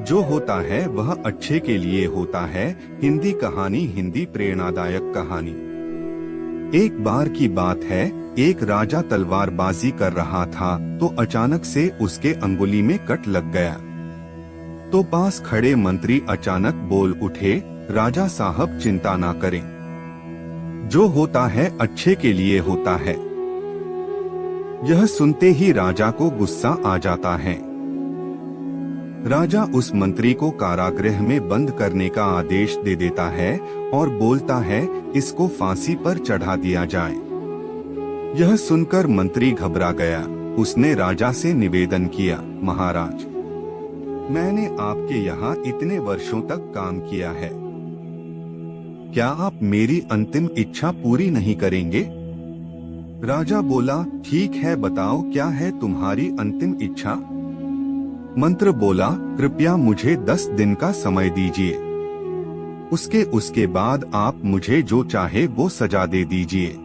जो होता है वह अच्छे के लिए होता है। हिंदी कहानी, हिंदी प्रेरणादायक कहानी। एक बार की बात है, एक राजा तलवारबाजी कर रहा था तो अचानक से उसके अंगुली में कट लग गया। तो पास खड़े मंत्री अचानक बोल उठे, राजा साहब चिंता ना करें, जो होता है अच्छे के लिए होता है। यह सुनते ही राजा को गुस्सा आ जाता है। राजा उस मंत्री को कारागृह में बंद करने का आदेश दे देता है और बोलता है, इसको फांसी पर चढ़ा दिया जाए। यह सुनकर मंत्री घबरा गया। उसने राजा से निवेदन किया, महाराज, मैंने आपके यहाँ इतने वर्षों तक काम किया है, क्या आप मेरी अंतिम इच्छा पूरी नहीं करेंगे? राजा बोला, ठीक है, बताओ क्या है तुम्हारी अंतिम इच्छा? मंत्र बोला, कृपया मुझे 10 दिन का समय दीजिए, उसके बाद आप मुझे जो चाहे वो सजा दे दीजिए।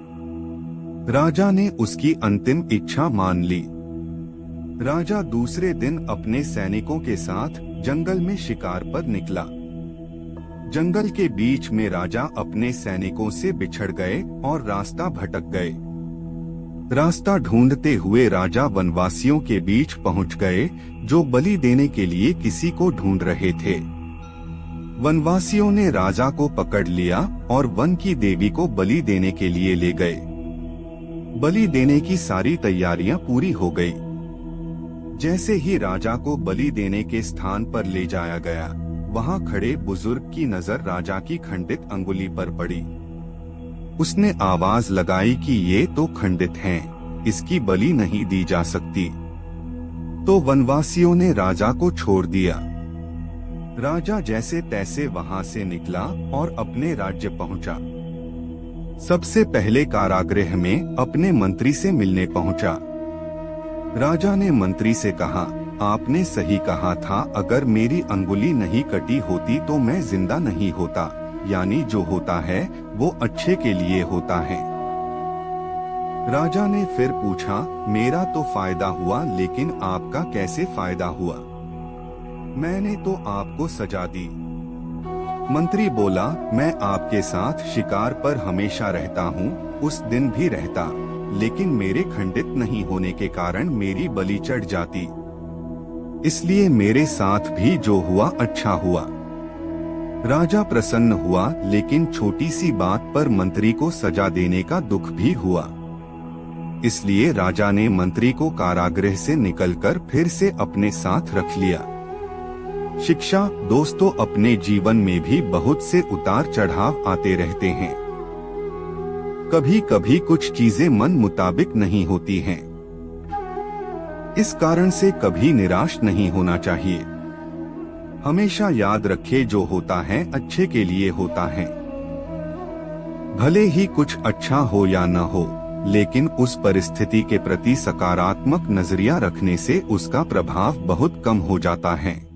राजा ने उसकी अंतिम इच्छा मान ली। राजा दूसरे दिन अपने सैनिकों के साथ जंगल में शिकार पर निकला। जंगल के बीच में राजा अपने सैनिकों से बिछड़ गए और रास्ता भटक गए। रास्ता ढूंढते हुए राजा वनवासियों के बीच पहुंच गए, जो बलि देने के लिए किसी को ढूंढ रहे थे। वनवासियों ने राजा को पकड़ लिया और वन की देवी को बलि देने के लिए ले गए। बलि देने की सारी तैयारियां पूरी हो गई। जैसे ही राजा को बलि देने के स्थान पर ले जाया गया, वहां खड़े बुजुर्ग की नजर राजा की खंडित अंगुली पर पड़ी। उसने आवाज लगाई कि ये तो खंडित हैं, इसकी बलि नहीं दी जा सकती। तो वनवासियों ने राजा को छोड़ दिया। राजा जैसे तैसे वहां से निकला और अपने राज्य पहुंचा। सबसे पहले कारागृह में अपने मंत्री से मिलने पहुंचा। राजा ने मंत्री से कहा, आपने सही कहा था, अगर मेरी अंगुली नहीं कटी होती तो मैं जिंदा नहीं होता। यानी जो होता है वो अच्छे के लिए होता है। राजा ने फिर पूछा, मेरा तो फायदा हुआ, लेकिन आपका कैसे फायदा हुआ? मैंने तो आपको सजा दी। मंत्री बोला, मैं आपके साथ शिकार पर हमेशा रहता हूँ, उस दिन भी रहता, लेकिन मेरे खंडित नहीं होने के कारण मेरी बलि चढ़ जाती, इसलिए मेरे साथ भी जो हुआ अच्छा हुआ। राजा प्रसन्न हुआ, लेकिन छोटी सी बात पर मंत्री को सजा देने का दुख भी हुआ। इसलिए राजा ने मंत्री को कारागृह से निकलकर फिर से अपने साथ रख लिया। शिक्षा दोस्तों, अपने जीवन में भी बहुत से उतार चढ़ाव आते रहते हैं। कभी कभी कुछ चीजें मन मुताबिक नहीं होती हैं। इस कारण से कभी निराश नहीं होना चाहिए। हमेशा याद रखे, जो होता है अच्छे के लिए होता है। भले ही कुछ अच्छा हो या न हो, लेकिन उस परिस्थिति के प्रति सकारात्मक नजरिया रखने से उसका प्रभाव बहुत कम हो जाता है।